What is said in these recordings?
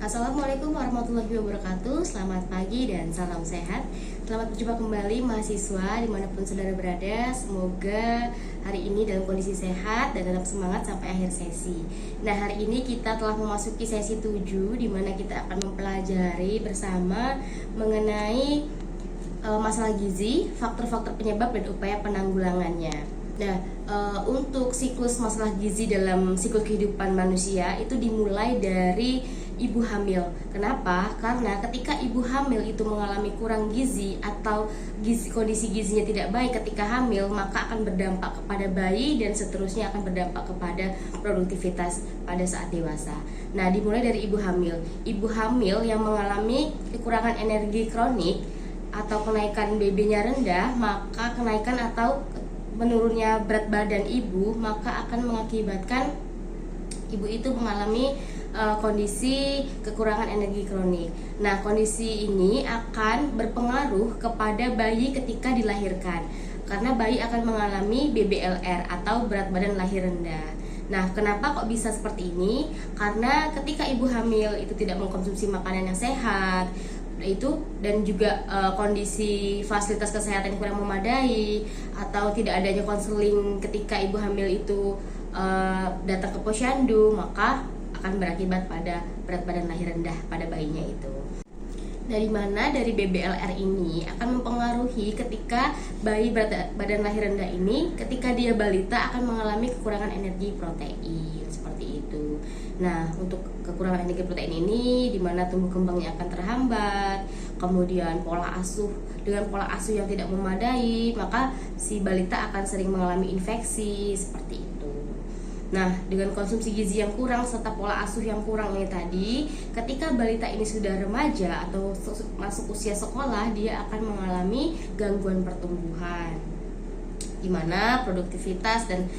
Assalamualaikum warahmatullahi wabarakatuh. Selamat pagi dan salam sehat. Selamat berjumpa kembali mahasiswa dimanapun saudara berada. Semoga hari ini dalam kondisi sehat dan tetap semangat sampai akhir sesi. Nah, hari ini kita telah memasuki sesi 7, di mana kita akan mempelajari bersama mengenai masalah gizi, faktor-faktor penyebab dan upaya penanggulangannya. Nah, untuk siklus masalah gizi dalam siklus kehidupan manusia itu dimulai dari ibu hamil. Kenapa? Karena ketika ibu hamil itu mengalami kurang gizi atau kondisi gizinya tidak baik ketika hamil, maka akan berdampak kepada bayi dan seterusnya akan berdampak kepada produktivitas pada saat dewasa. Nah, dimulai dari ibu hamil. Ibu hamil yang mengalami kekurangan energi kronik atau kenaikan BB-nya rendah, maka kenaikan atau menurunnya berat badan ibu maka akan mengakibatkan ibu itu mengalami kondisi kekurangan energi kronik. Nah, kondisi ini akan berpengaruh kepada bayi ketika dilahirkan, karena bayi akan mengalami BBLR atau berat badan lahir rendah. Nah, kenapa kok bisa seperti ini? Karena ketika ibu hamil itu tidak mengkonsumsi makanan yang sehat, itu dan juga kondisi fasilitas kesehatan yang kurang memadai atau tidak adanya konseling ketika ibu hamil itu datang ke posyandu, maka akan berakibat pada berat badan lahir rendah pada bayinya itu. Dari mana? Dari BBLR ini akan mempengaruhi ketika bayi berat badan lahir rendah ini ketika dia balita akan mengalami kekurangan energi protein seperti itu. Nah, untuk kekurangan energi protein ini di mana tumbuh kembangnya akan terhambat, kemudian dengan pola asuh yang tidak memadai, maka si balita akan sering mengalami infeksi seperti itu. Nah, dengan konsumsi gizi yang kurang serta pola asuh yang kurang ini tadi, ketika balita ini sudah remaja atau masuk usia sekolah, dia akan mengalami gangguan pertumbuhan, di mana produktivitas dan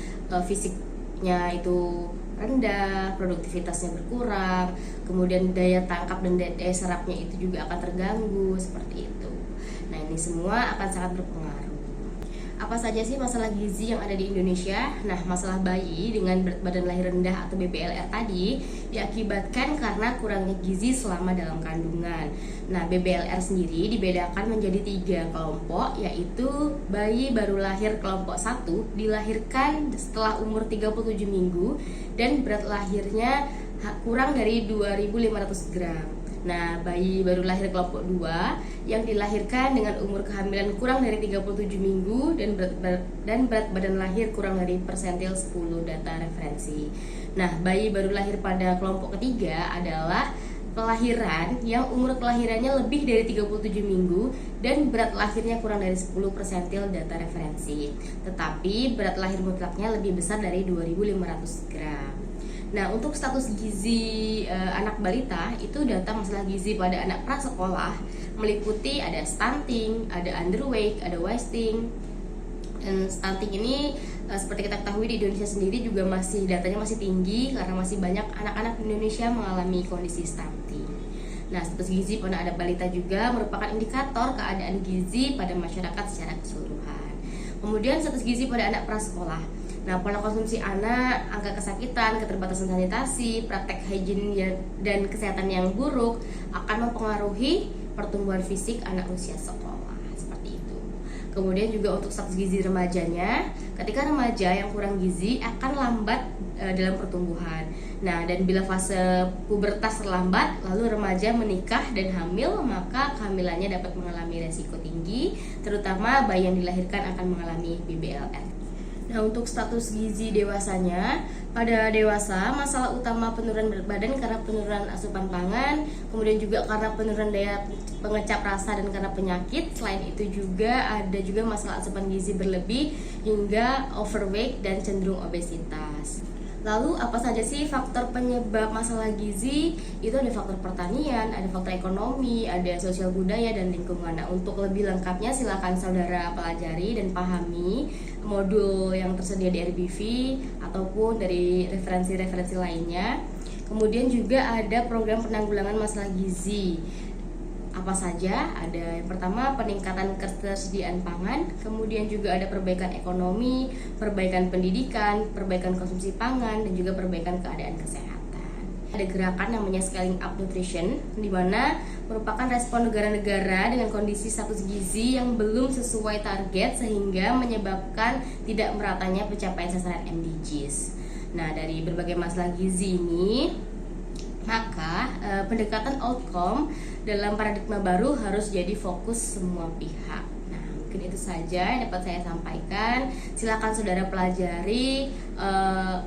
fisiknya itu rendah, produktivitasnya berkurang, kemudian daya tangkap dan daya serapnya itu juga akan terganggu seperti itu. Nah, ini semua akan sangat berpengaruh. Apa saja sih masalah gizi yang ada di Indonesia? Nah, masalah bayi dengan berat badan lahir rendah atau BBLR tadi diakibatkan karena kurangnya gizi selama dalam kandungan. Nah, BBLR sendiri dibedakan menjadi 3 kelompok, yaitu bayi baru lahir kelompok 1 dilahirkan setelah umur 37 minggu dan berat lahirnya kurang dari 2.500 gram. Nah, bayi baru lahir kelompok 2 yang dilahirkan dengan umur kehamilan kurang dari 37 minggu dan berat badan lahir kurang dari persentil 10 data referensi. Nah, bayi baru lahir pada kelompok ketiga adalah kelahiran yang umur kelahirannya lebih dari 37 minggu dan berat lahirnya kurang dari 10 persentil data referensi. Tetapi berat lahir mutlaknya lebih besar dari 2.500 gram. Nah, untuk status gizi anak balita itu data masalah gizi pada anak prasekolah meliputi ada stunting, ada underweight, ada wasting. Dan stunting ini seperti kita ketahui di Indonesia sendiri juga datanya masih tinggi karena masih banyak anak-anak di Indonesia mengalami kondisi stunting. Nah, status gizi pada anak balita juga merupakan indikator keadaan gizi pada masyarakat secara keseluruhan. Kemudian status gizi pada anak prasekolah. Nah, pola konsumsi anak, angka kesakitan, keterbatasan sanitasi, praktek hygiene dan kesehatan yang buruk akan mempengaruhi pertumbuhan fisik anak usia sekolah seperti itu. Kemudian juga untuk status gizi remajanya, ketika remaja yang kurang gizi akan lambat dalam pertumbuhan. Nah, dan bila fase pubertas terlambat, lalu remaja menikah dan hamil, maka kehamilannya dapat mengalami resiko tinggi, terutama bayi yang dilahirkan akan mengalami BBLR. Nah, untuk status gizi dewasanya, pada dewasa masalah utama penurunan berat badan karena penurunan asupan pangan, kemudian juga karena penurunan daya pengecap rasa dan karena penyakit. Selain itu juga ada juga masalah asupan gizi berlebih hingga overweight dan cenderung obesitas. Lalu apa saja sih faktor penyebab masalah gizi? Itu ada faktor pertanian, ada faktor ekonomi, ada sosial budaya dan lingkungan. Nah, untuk lebih lengkapnya silakan saudara pelajari dan pahami modul yang tersedia di RBV ataupun dari referensi-referensi lainnya. Kemudian juga ada program penanggulangan masalah gizi. Apa saja? Ada yang pertama peningkatan ketersediaan pangan, kemudian juga ada perbaikan ekonomi, perbaikan pendidikan, perbaikan konsumsi pangan, dan juga perbaikan keadaan kesehatan. Ada gerakan namanya Scaling Up Nutrition, di mana merupakan respon negara-negara dengan kondisi status gizi yang belum sesuai target sehingga menyebabkan tidak meratanya pencapaian sasaran MDGs. Nah, dari berbagai masalah gizi ini, maka pendekatan outcome dalam paradigma baru harus jadi fokus semua pihak. Nah, mungkin itu saja yang dapat saya sampaikan. Silakan saudara pelajari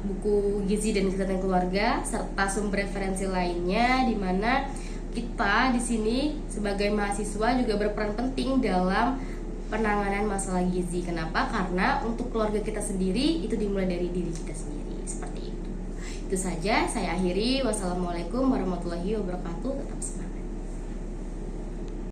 buku Gizi dan Kesehatan Keluarga serta sumber referensi lainnya, di mana kita di sini sebagai mahasiswa juga berperan penting dalam penanganan masalah gizi. Kenapa? Karena untuk keluarga kita sendiri itu dimulai dari diri kita sendiri. Seperti itu. Itu saja saya akhiri. Wassalamualaikum warahmatullahi wabarakatuh. Tetap semangat.